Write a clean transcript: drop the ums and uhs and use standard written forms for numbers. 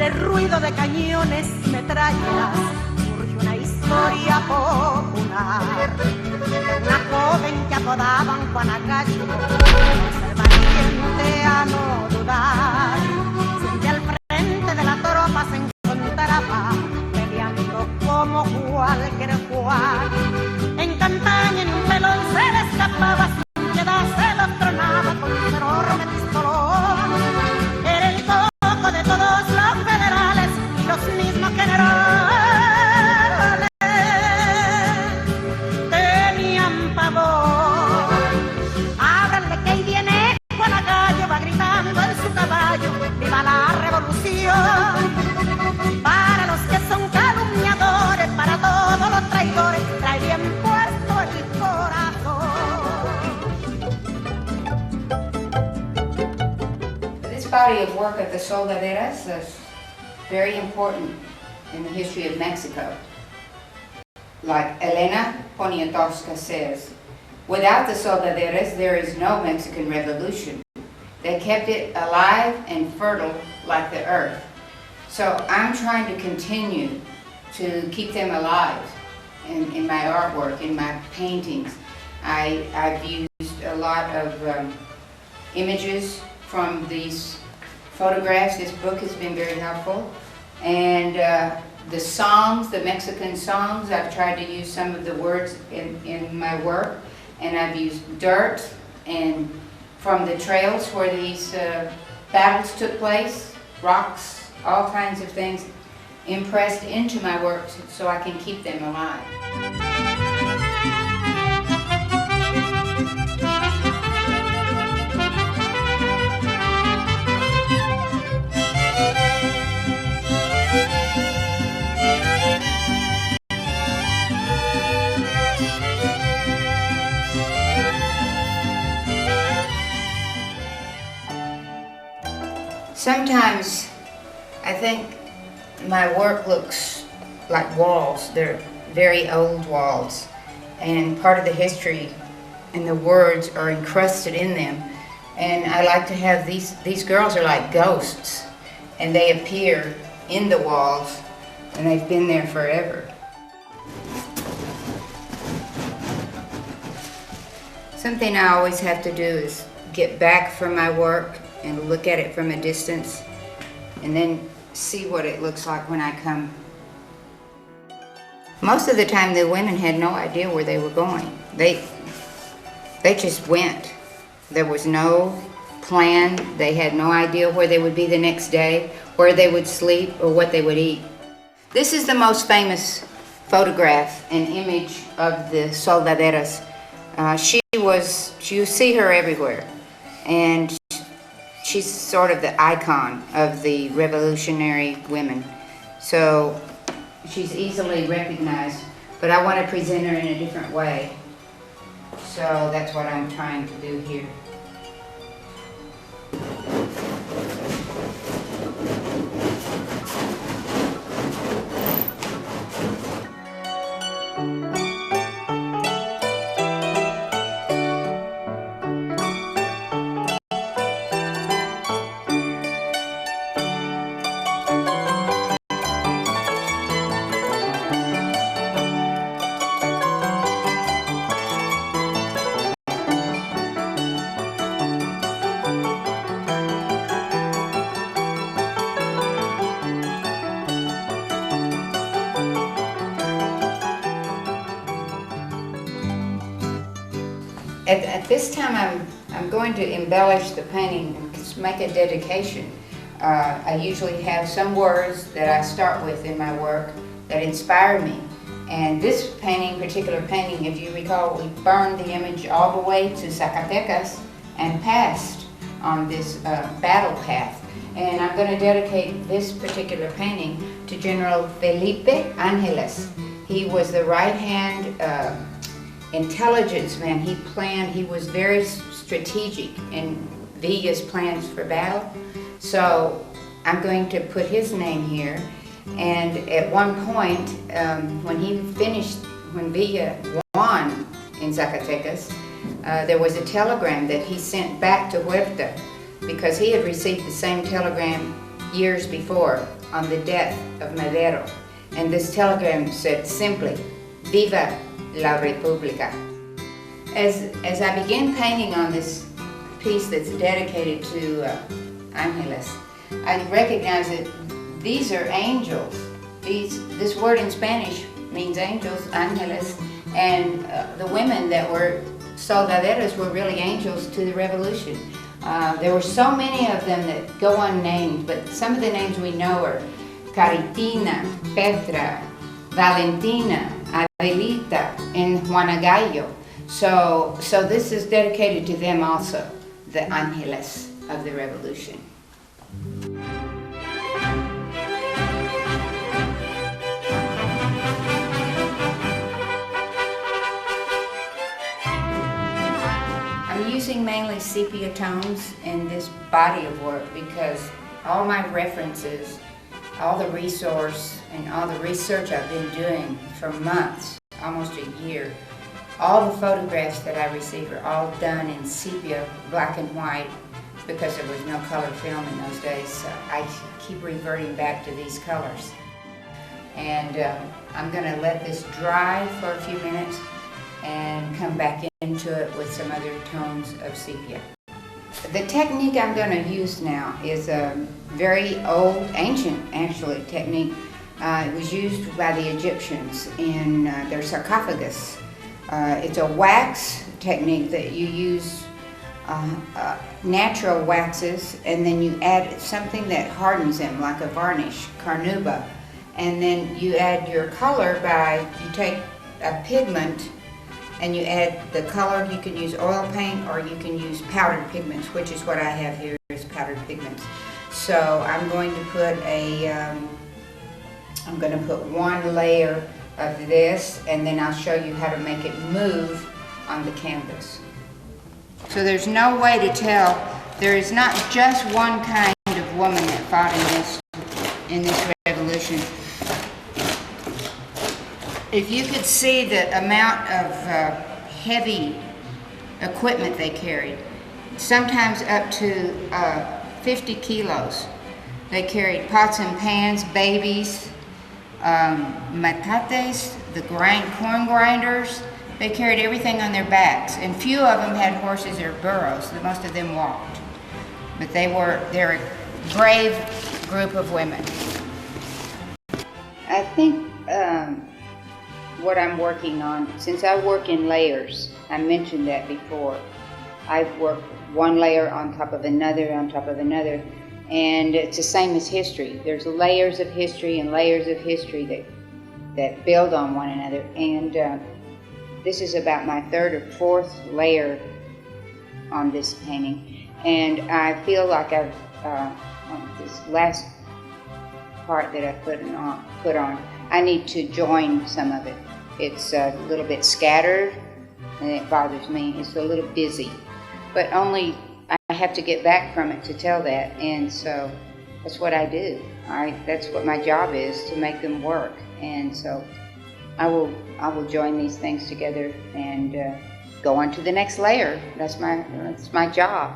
entre ruido de cañones y metrallas, surge una historia popular. Una joven que apodaban Juanacayo, el valiente a no dudar, siempre al frente de la tropa se encontraba, peleando como cualquier Juan. En campaña, en un pelón se le escapaba, sin piedad se lo tronaba con un enorme pistolón. Era el coco de todos los federales y los mismos generales tenían pavor. Ábranle que ahí viene Juanacayo, va gritando en su caballo, ¡viva la revolución! Para los que son calumniadores, para todos los traidores, trae bien puesto el corazón. This body of work of the Soldaderas is very important in the history of Mexico. Like Elena Poniatowska says, without the Soldaderas, there is no Mexican Revolution. They kept it alive and fertile like the earth. So I'm trying to continue to keep them alive in my artwork, in my paintings. I've used a lot of images from these photographs. This book has been very helpful. And the songs, the Mexican songs, I've tried to use some of the words in my work. And I've used dirt and from the trails where these battles took place, rocks, all kinds of things impressed into my works so I can keep them alive. Sometimes I think my work looks like walls. They're very old walls, and part of the history and the words are encrusted in them. And I like to have these girls are like ghosts, and they appear in the walls, and they've been there forever. Something I always have to do is get back from my work and look at it from a distance, and then see what it looks like when I come. Most of the time the women had no idea where they were going. They just went. There was no plan. They had no idea where they would be the next day, where they would sleep, or what they would eat. This is the most famous photograph and image of the Soldaderas. You see her everywhere, and she's sort of the icon of the revolutionary women. So she's easily recognized, but I want to present her in a different way. So that's what I'm trying to do here. At this time, I'm going to embellish the painting and make a dedication. I usually have some words that I start with in my work that inspire me. And this particular painting, if you recall, we burned the image all the way to Zacatecas and passed on this battle path. And I'm going to dedicate this particular painting to General Felipe Angeles. He was the right-hand intelligence man. He was very strategic in Villa's plans for battle. So I'm going to put his name here. And at one point, when Villa won in Zacatecas, there was a telegram that he sent back to Huerta because he had received the same telegram years before on the death of Madero. And this telegram said simply, "Viva la República." As I began painting on this piece that's dedicated to Angeles, I recognized that these are angels. This word in Spanish means angels, ángeles, and the women that were soldaderas were really angels to the revolution. There were so many of them that go unnamed, but some of the names we know are Caritina, Petra, Valentina, Adelita, and Juana Gallo. So this is dedicated to them also, the ángeles of the revolution. I'm using mainly sepia tones in this body of work because all my references, all the resource, and all the research I've been doing for months, almost a year, all the photographs that I receive are all done in sepia, black and white, because there was no color film in those days, so I keep reverting back to these colors. And I'm going to let this dry for a few minutes and come back into it with some other tones of sepia. The technique I'm going to use now is a very old, ancient actually, technique. It was used by the Egyptians in their sarcophagus. It's a wax technique that you use natural waxes, and then you add something that hardens them, like a varnish, carnauba, and then you add your color by, you take a pigment and you add the color. You can use oil paint or you can use powdered pigments, which is what I have here, is powdered pigments. So I'm going to put one layer of this, and then I'll show you how to make it move on the canvas. So there's no way to tell. There is not just one kind of woman that fought in this revolution. If you could see the amount of heavy equipment they carried, sometimes up to 50 kilos. They carried pots and pans, babies, matates, the corn grinders. They carried everything on their backs, and few of them had horses or burros. Most of them walked. But they're a brave group of women. I think what I'm working on, since I work in layers, I mentioned that before. I work one layer on top of another, on top of another, and it's the same as history. There's layers of history and layers of history that build on one another, and this is about my third or fourth layer on this painting, and I feel like I've on this last part that I put on, I need to join some of it. It's a little bit scattered, and it bothers me. It's a little busy, but only I have to get back from it to tell that, and so that's what I do. That's what my job is, to make them work, and so I will join these things together and go on to the next layer. That's my job.